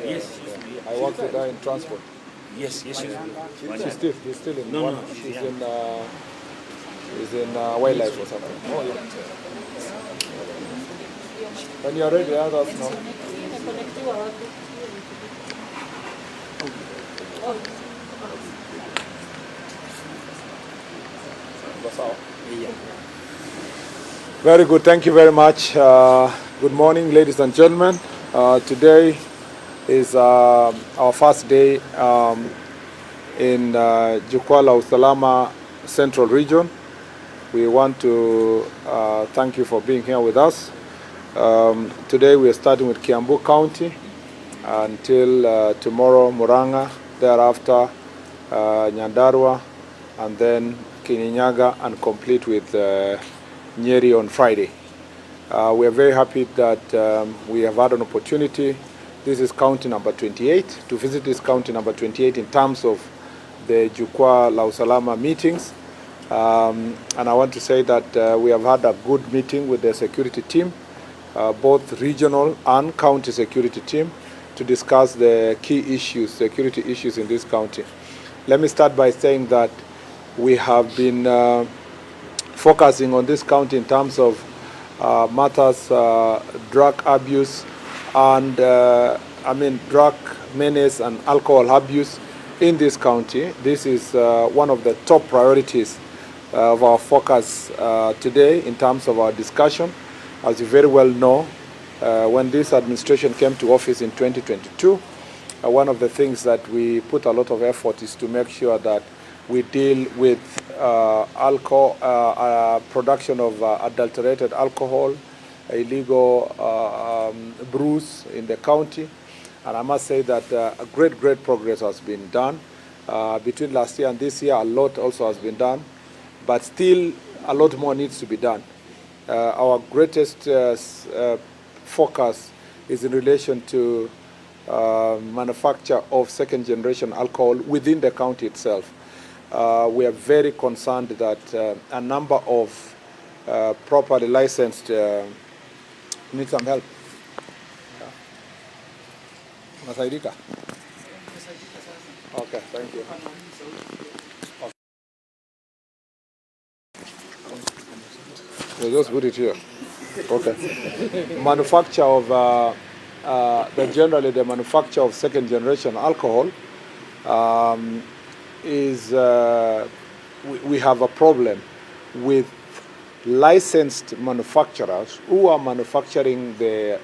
Yes. I worked with her in transport. Yes. She's still in. No. She's in wildlife or something. Oh yeah. When you're ready, let us know. Very good. Thank you very much. Good morning, ladies and gentlemen. Today is our first day in Jukwaa la Usalama Central Region. We want to thank you for being here with us. Today we are starting with Kiambu County until tomorrow Muranga, thereafter Nyandarua, and then Kirinyaga, and complete with Nyeri on Friday. We are very happy that we have had an opportunity. This is county number 28, to visit this county number 28 in terms of the Jukwaa la Usalama meetings. And I want to say that we have had a good meeting with the security team, both regional and county security team, to discuss the key issues, security issues in this county. Let me start by saying that we have been focusing on this county in terms of matters, drug abuse, and drug menace and alcohol abuse in this county. This is one of the top priorities of our focus today in terms of our discussion. As you very well know, when this administration came to office in 2022, one of the things that we put a lot of effort is to make sure that we deal with alcohol, production of adulterated alcohol, illegal brews in the county. And I must say that great progress has been done. Between last year and this year, a lot also has been done, but still a lot more needs to be done. Our greatest focus is in relation to manufacture of second-generation alcohol within the county itself. We are very concerned that a number of properly licensed need some help. Masaidika? Okay, thank you. We'll just put it here. Okay. Manufacture of generally the manufacture of second-generation alcohol is we have a problem with licensed manufacturers who are manufacturing the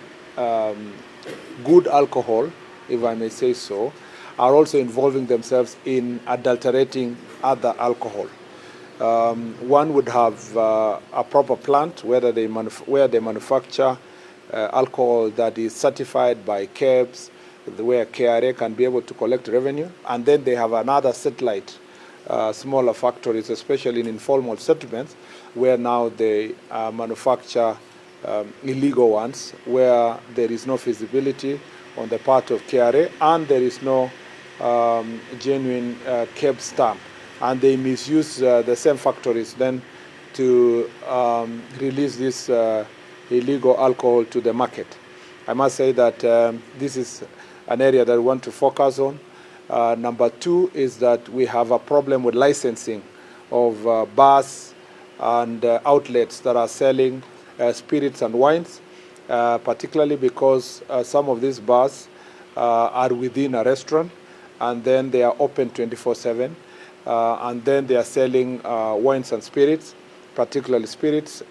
good alcohol, if I may say so, are also involving themselves in adulterating other alcohol. One would have a proper plant where they manufacture alcohol that is certified by KEBS, where KRA can be able to collect revenue, and then they have another satellite, smaller factories, especially in informal settlements, where now they manufacture illegal ones, where there is no feasibility on the part of KRA, and there is no genuine KEBS stamp. And they misuse the same factories then to release this illegal alcohol to the market. I must say that this is an area that we want to focus on. Number two is that we have a problem with licensing of bars and outlets that are selling spirits and wines, particularly because some of these bars are within a restaurant, and then they are open 24/7. And then they are selling wines and spirits, particularly spirits,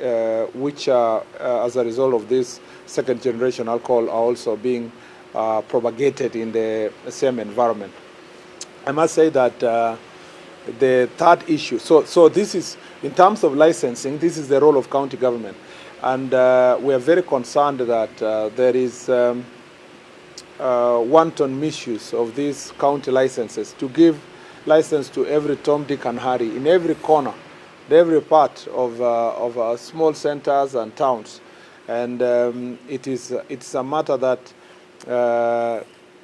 which are, as a result of this second-generation alcohol, are also being propagated in the same environment. I must say that the third issue, so this is, in terms of licensing, this is the role of county government. And we are very concerned that there is wanton misuse of these county licenses, to give license to every Tom, Dick, and Harry in every corner, in every part of small centers and towns. And it's a matter that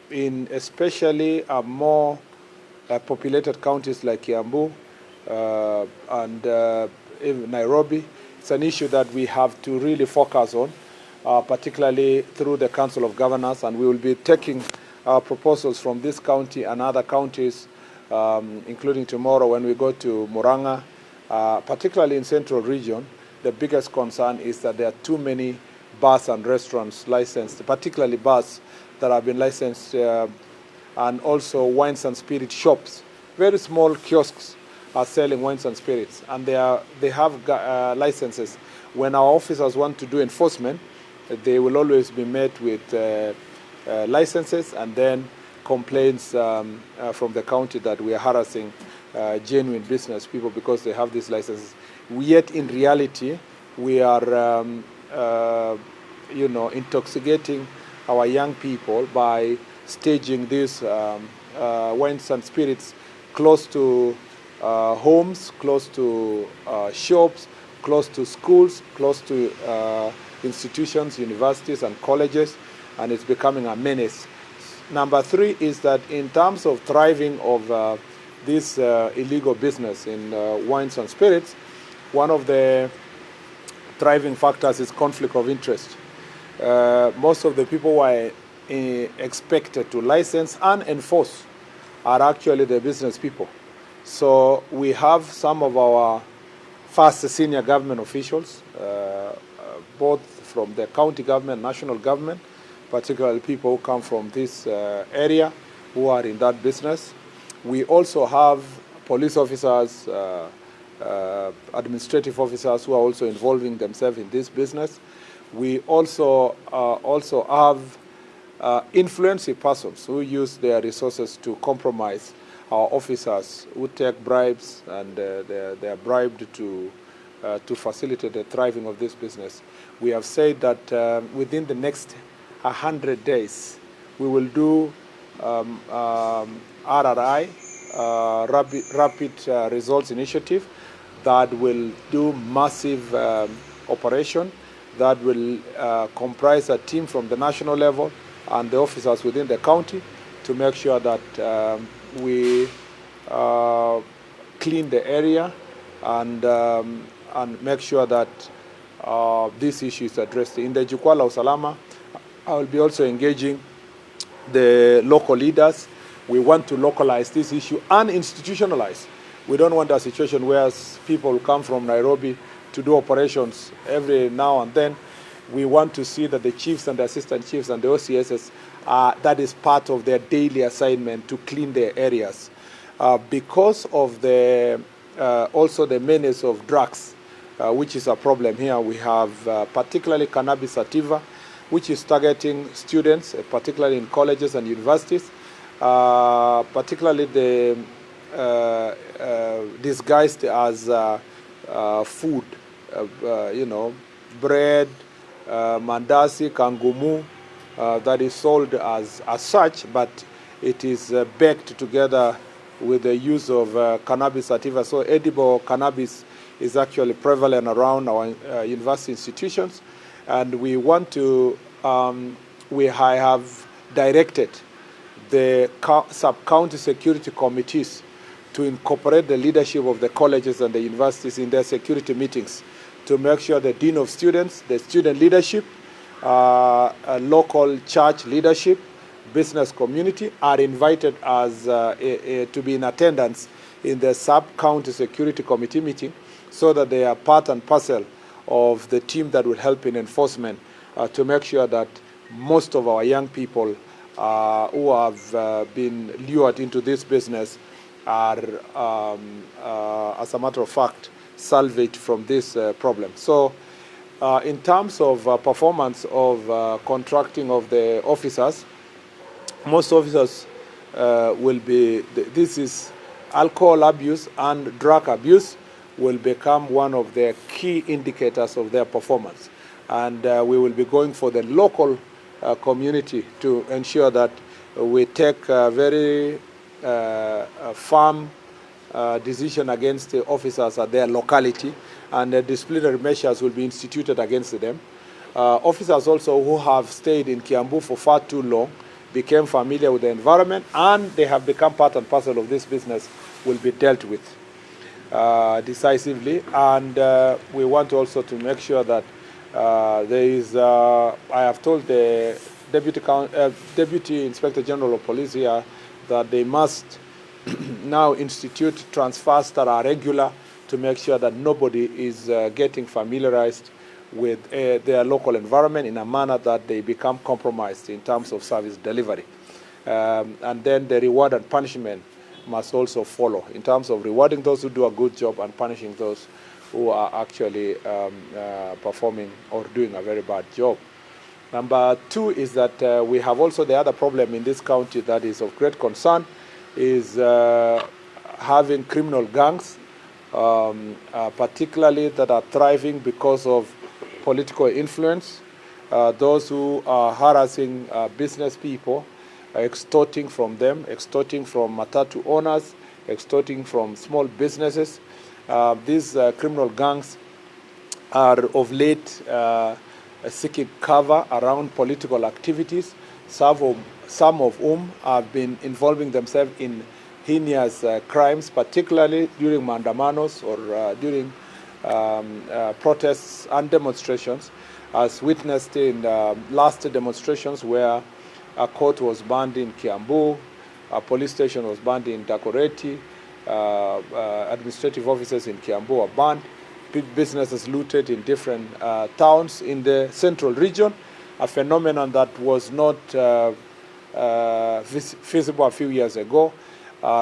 in especially more populated counties like Kiambu and even Nairobi, it's an issue that we have to really focus on, particularly through the Council of Governors, and we will be taking proposals from this county and other counties, including tomorrow when we go to Muranga, particularly in Central Region. The biggest concern is that there are too many bars and restaurants licensed, particularly bars that have been licensed, and also wines and spirit shops. Very small kiosks are selling wines and spirits, and they have licenses. When our officers want to do enforcement, they will always be met with licenses and then complaints from the county that we are harassing genuine business people because they have these licenses. Yet in reality, we are intoxicating our young people by staging these wines and spirits close to homes, close to shops, close to schools, close to institutions, universities, and colleges, and it's becoming a menace. Number three is that in terms of thriving of this illegal business in wines and spirits, one of the thriving factors is conflict of interest. Most of the people who are expected to license and enforce are actually the business people. So we have some of our first senior government officials, both from the county government, national government, particularly people who come from this area who are in that business. We also have police officers, administrative officers who are also involving themselves in this business. We also have influential persons who use their resources to compromise our officers, who take bribes, and they are bribed to facilitate the thriving of this business. We have said that within the next 100 days, we will do RRI, Rapid Results Initiative, that will do massive operation, that will comprise a team from the national level and the officers within the county to make sure that we clean the area and make sure that this issue is addressed. In the Jukwaa la Usalama, I will be also engaging the local leaders. We want to localize this issue and institutionalize. We don't want a situation where people come from Nairobi to do operations every now and then. We want to see that the chiefs and the assistant chiefs and the OCSs, that is part of their daily assignment to clean their areas. Because of the also the menace of drugs, which is a problem here, we have particularly cannabis sativa, which is targeting students, particularly in colleges and universities, particularly the disguised as food, bread, mandasi, kangumu, that is sold as such, but it is baked together with the use of cannabis sativa. So edible cannabis is actually prevalent around our university institutions, and we want to, I have directed the sub-county security committees to incorporate the leadership of the colleges and the universities in their security meetings to make sure the dean of students, the student leadership, local church leadership, business community are invited as to be in attendance in the sub-county security committee meeting, so that they are part and parcel of the team that will help in enforcement to make sure that most of our young people who have been lured into this business are, as a matter of fact, salvaged from this problem. So in terms of performance of contracting of the officers, most officers will be, this is alcohol abuse and drug abuse will become one of the key indicators of their performance. And we will be going for the local community to ensure that we take a very firm decision against the officers at their locality, and disciplinary measures will be instituted against them. Officers also who have stayed in Kiambu for far too long became familiar with the environment, and they have become part and parcel of this business will be dealt with decisively. And we want also to make sure that there is, I have told the Deputy Inspector General of Police here that they must now institute transfers that are regular to make sure that nobody is getting familiarized with their local environment in a manner that they become compromised in terms of service delivery. And then the reward and punishment must also follow in terms of rewarding those who do a good job and punishing those who are actually performing or doing a very bad job. Number two is that we have also the other problem in this county that is of great concern is having criminal gangs, particularly that are thriving because of political influence, those who are harassing business people, extorting from them, extorting from matatu owners, extorting from small businesses. These criminal gangs are of late seeking cover around political activities, some of whom have been involving themselves in heinous crimes, particularly during mandamanos or during protests and demonstrations, as witnessed in last demonstrations where a court was banned in Kiambu, a police station was banned in Dakoreti, administrative offices in Kiambu were banned, businesses looted in different towns in the central region, a phenomenon that was not feasible a few years ago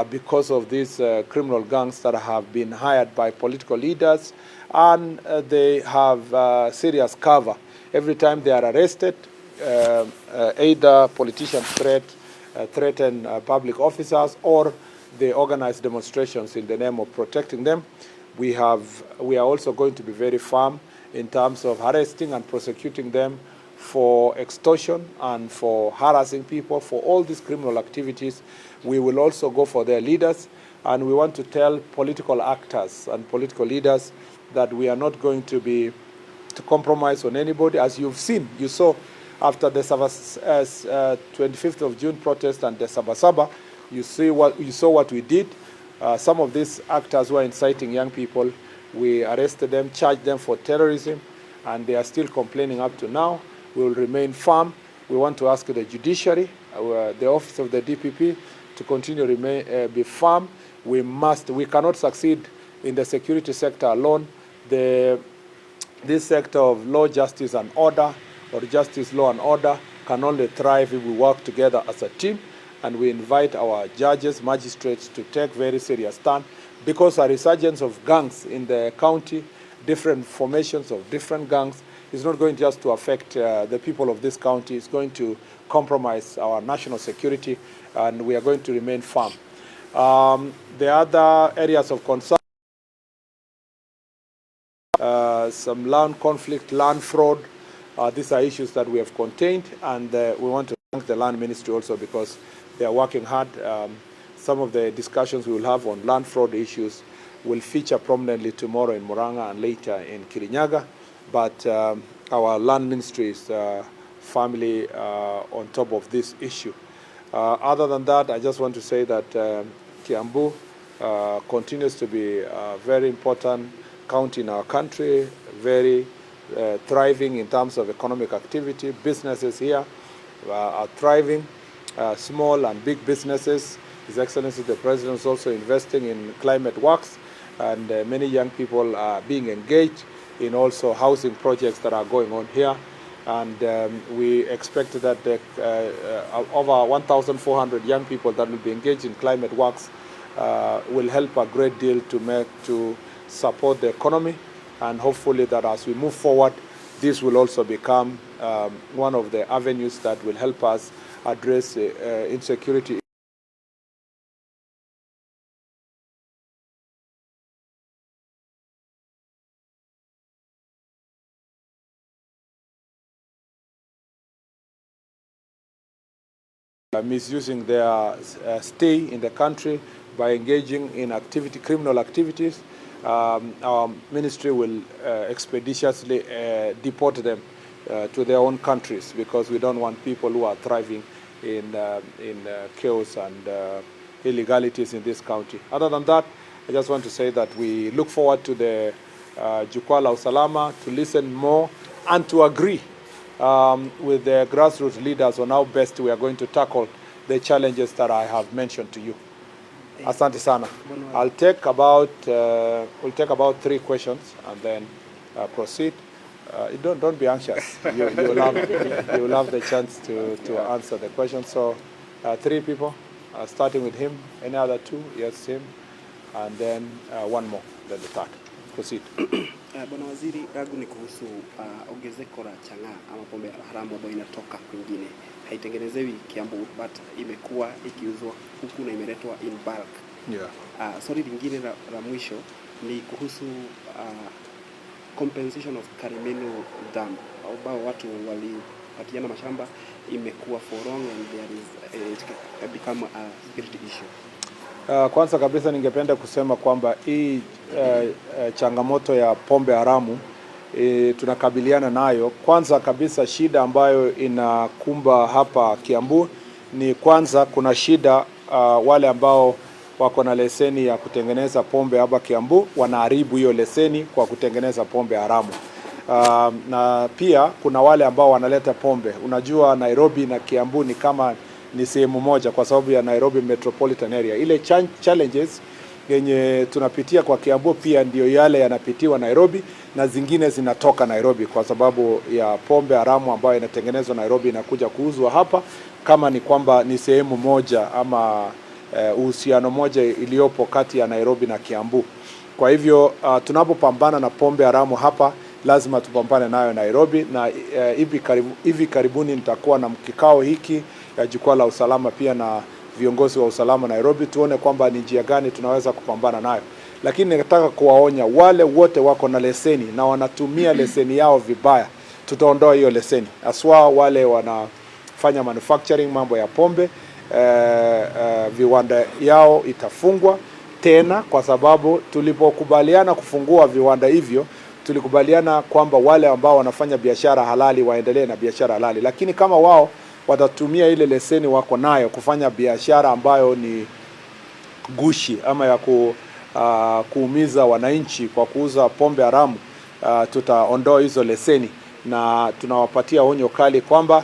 because of these criminal gangs that have been hired by political leaders, and they have serious cover. Every time they are arrested, either politicians threaten public officers, or they organize demonstrations in the name of protecting them. We are also going to be very firm in terms of arresting and prosecuting them for extortion and for harassing people, for all these criminal activities. We will also go for their leaders, and we want to tell political actors and political leaders that we are not going to compromise on anybody. As you've seen, you saw after the 25th of June protest and the Sabasaba, you saw what we did. Some of these actors were inciting young people. We arrested them, charged them for terrorism, and they are still complaining up to now. We will remain firm. We want to ask the judiciary, the office of the DPP, to continue to be firm. We cannot succeed in the security sector alone. This sector of law, justice, and order, or justice, law, and order, can only thrive if we work together as a team. And we invite our judges, magistrates to take very serious stand, because a resurgence of gangs in the county, different formations of different gangs, is not going just to affect the people of this county. It's going to compromise our national security, and we are going to remain firm. The other areas of concern, some land conflict, land fraud, these are issues that we have contained, and we want to thank the Land Ministry also because they are working hard. Some of the discussions we will have on land fraud issues will feature prominently tomorrow in Muranga and later in Kirinyaga. But our Land Ministry is firmly on top of this issue. Other than that, I just want to say that Kiambu continues to be a very important county in our country, very thriving in terms of economic activity. Businesses here are thriving, small and big businesses. His Excellency the President is also investing in climate works, and many young people are being engaged in also housing projects that are going on here. And we expect that over 1,400 young people that will be engaged in climate works will help a great deal to support the economy. And hopefully that as we move forward, this will also become one of the avenues that will help us address insecurity misusing their stay in the country by engaging in criminal activities. Our ministry will expeditiously deport them to their own countries, because we don't want people who are thriving in chaos and illegalities in this county. Other than that, I just want to say that we look forward to the Jukwaa la Usalama, to listen more and to agree with the grassroots leaders on how best we are going to tackle the challenges that I have mentioned to you. Asante sana. We'll take about 3 questions and then proceed. Don't be anxious. You will have the chance to answer the question. So 3 people, starting with him. Any other 2? Yes, him. And then 1 more, then the third. Proceed. Bwana Waziri, yangu ni kuhusu ongezeko la chang'aa ama pombe haramu ambayo inatoka kwingine. Haitengenezewi Kiambu, but imekuwa ikiuzwa huku na imeletwa in bulk. Yeah. Swali lingine la mwisho ni kuhusu compensation of Karimeno Dam, ambao watu walipatiana mashamba, imekuwa for long and it become a security issue. Kwanza kabisa ningependa kusema kwamba hii changamoto ya pombe haramu tunakabiliana nayo. Kwanza kabisa shida ambayo inakumba hapa Kiambu ni kwanza kuna shida wale ambao wako na leseni ya kutengeneza pombe hapa Kiambu wanaharibu hiyo leseni kwa kutengeneza pombe haramu. Na pia kuna wale ambao wanaleta pombe. Unajua Nairobi na Kiambu ni sehemu moja kwa sababu ya Nairobi Metropolitan Area. Ile challenges yenye tunapitia kwa Kiambu pia ndio yale yanapitiwa Nairobi, na zingine zinatoka Nairobi kwa sababu ya pombe haramu ambayo inatengenezwa Nairobi inakuja kuuzwa hapa, kama ni kwamba ni sehemu moja ama uhusiano moja iliyopo kati ya Nairobi na Kiambu. Kwa hivyo tunapopambana na pombe haramu hapa lazima tupambane nayo Nairobi, na hivi karibuni nitakuwa na kikao hiki ya Jukwaa la Usalama pia na viongozi wa usalama Nairobi, tuone kwamba ni njia gani tunaweza kupambana nayo. Lakini nataka kuwaonya wale wote wako na leseni na wanatumia leseni yao vibaya, tutaondoa hiyo leseni. Aswa wale wanafanya manufacturing mambo ya pombe, viwanda yao itafungwa tena, kwa sababu tulipokubaliana kufungua viwanda hivyo tulikubaliana kwamba wale ambao wanafanya biashara halali waendelee na biashara halali, lakini kama wao watatumia ile leseni wako nayo kufanya biashara ambayo ni gushi ama ya kuumiza wananchi kwa kuuza pombe haramu, tutaondoa hizo leseni na tunawapatia onyo kali kwamba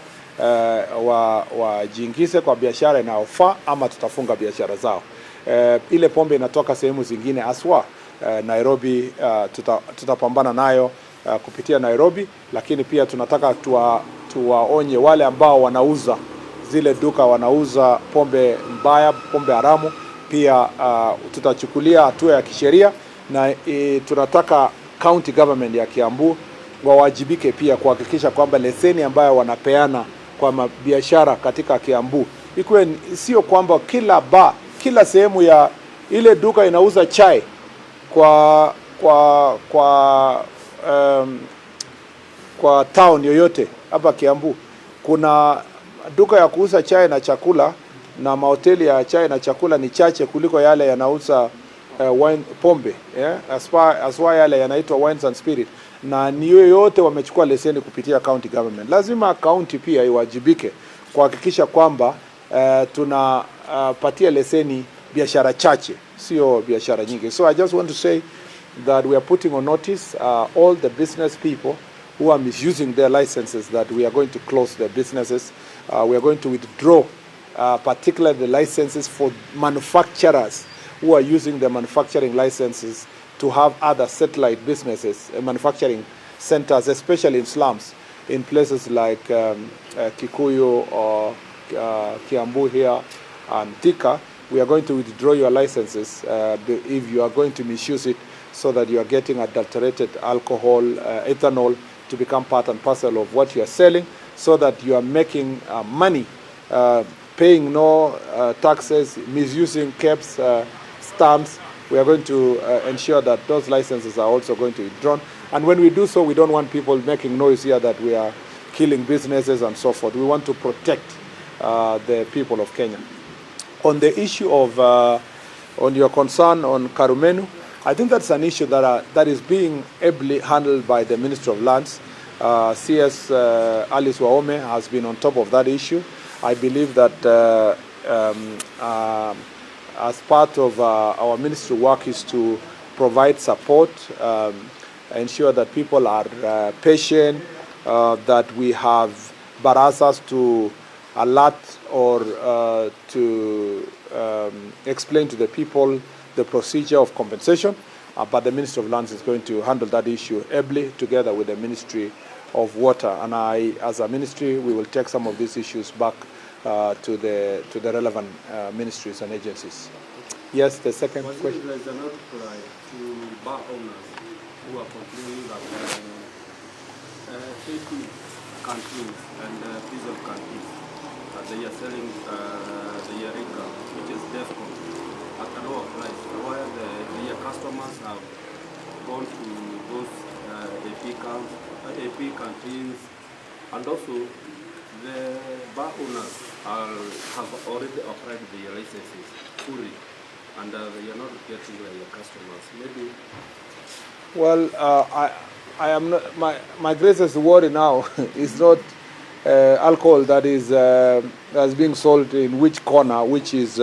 wajiingize kwa biashara inayofaa ama tutafunga biashara zao. Ile pombe inatoka sehemu zingine aswa Nairobi, tutapambana nayo kupitia Nairobi, lakini pia tunataka tuwaonye wale ambao wanauza zile duka wanauza pombe mbaya, pombe haramu, pia tutachukulia hatua ya kisheria, na tunataka county government ya Kiambu wawajibike pia kuhakikisha kwamba leseni ambayo wanapeana kwa biashara katika Kiambu ikuwe sio kwamba kila sehemu ya ile duka inauza chai kwa town yoyote hapa Kiambu. Kuna duka ya kuuza chai na chakula na mahoteli ya chai na chakula ni chache kuliko yale yanauza wine, pombe, aswa yale yanaitwa wines and spirit, na ni yote wamechukua leseni kupitia county government. Lazima county pia iwajibike kuhakikisha kwamba tunapatia leseni biashara chache, sio biashara nyingi. So I just want to say that we are putting on notice all the business people who are misusing their licenses, that we are going to close their businesses. We are going to withdraw particularly the licenses for manufacturers who are using the manufacturing licenses to have other satellite businesses, manufacturing centers, especially in slums, in places like Kikuyu or Kiambu here and Thika. We are going to withdraw your licenses if you are going to misuse it, so that you are getting adulterated alcohol, ethanol, to become part and parcel of what you are selling, so that you are making money, paying no taxes, misusing caps, stamps. We are going to ensure that those licenses are also going to be withdrawn. And when we do so, we don't want people making noise here that we are killing businesses and so forth. We want to protect the people of Kenya. On the issue of, on your concern on Karumenu, I think that's an issue that is being ably handled by the Ministry of Lands. CS Alice Waome has been on top of that issue. I believe that as part of our ministry work is to provide support, ensure that people are patient, that we have barazas to alert or to explain to the people the procedure of compensation. But the Ministry of Lands is going to handle that issue ably together with the Ministry of Water. And as a ministry, we will take some of these issues back to the relevant ministries and agencies. Yes, the second question. There is an outcry to bar owners who are complaining that AP canteens and diesel canteens, they are selling the Eureka, which is DEFCON, at a lower price, while their customers have gone to those AP canteens, and also the bar owners have already applied their licenses fully, and they are not getting their customers. Maybe. Well, I am not. My greatest worry now is not alcohol that is that's being sold in which corner, which is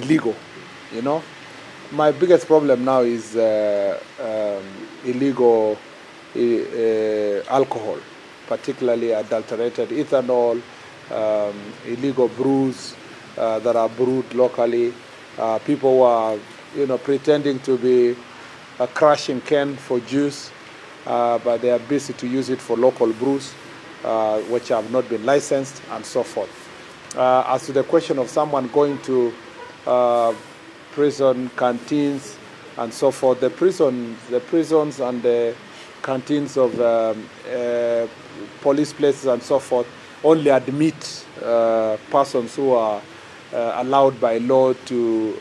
legal. You know, my biggest problem now is illegal alcohol, particularly adulterated ethanol, illegal brews that are brewed locally. People who are, pretending to be crushing cane for juice, but they are busy to use it for local brews, which have not been licensed, and so forth. As to the question of someone going to prison canteens and so forth, the prisons and the canteens of police places and so forth only admit persons who are allowed by law to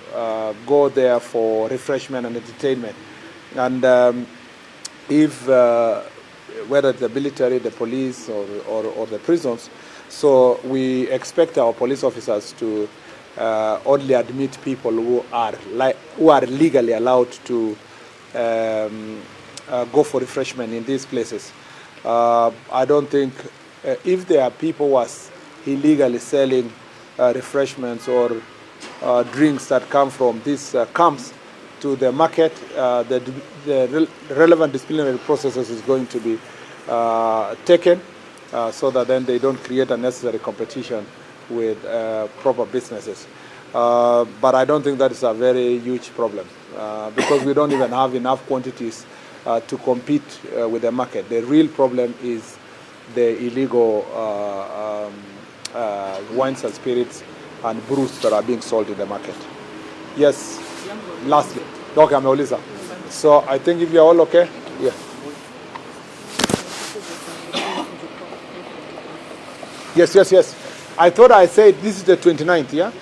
go there for refreshment and entertainment. And if whether the military, the police, or the prisons, so we expect our police officers to only admit people who are legally allowed to go for refreshment in these places. I don't think if there are people who are illegally selling refreshments or drinks that come from these camps to the market, the relevant disciplinary processes is going to be taken so that then they don't create unnecessary competition with proper businesses. But I don't think that is a very huge problem because we don't even have enough quantities to compete with the market. The real problem is the illegal wines and spirits and brews that are being sold in the market. Yes, lastly. Okay, ameuliza. So I think if you're all okay, yeah. Yes. I thought I said this is the 29th, yeah?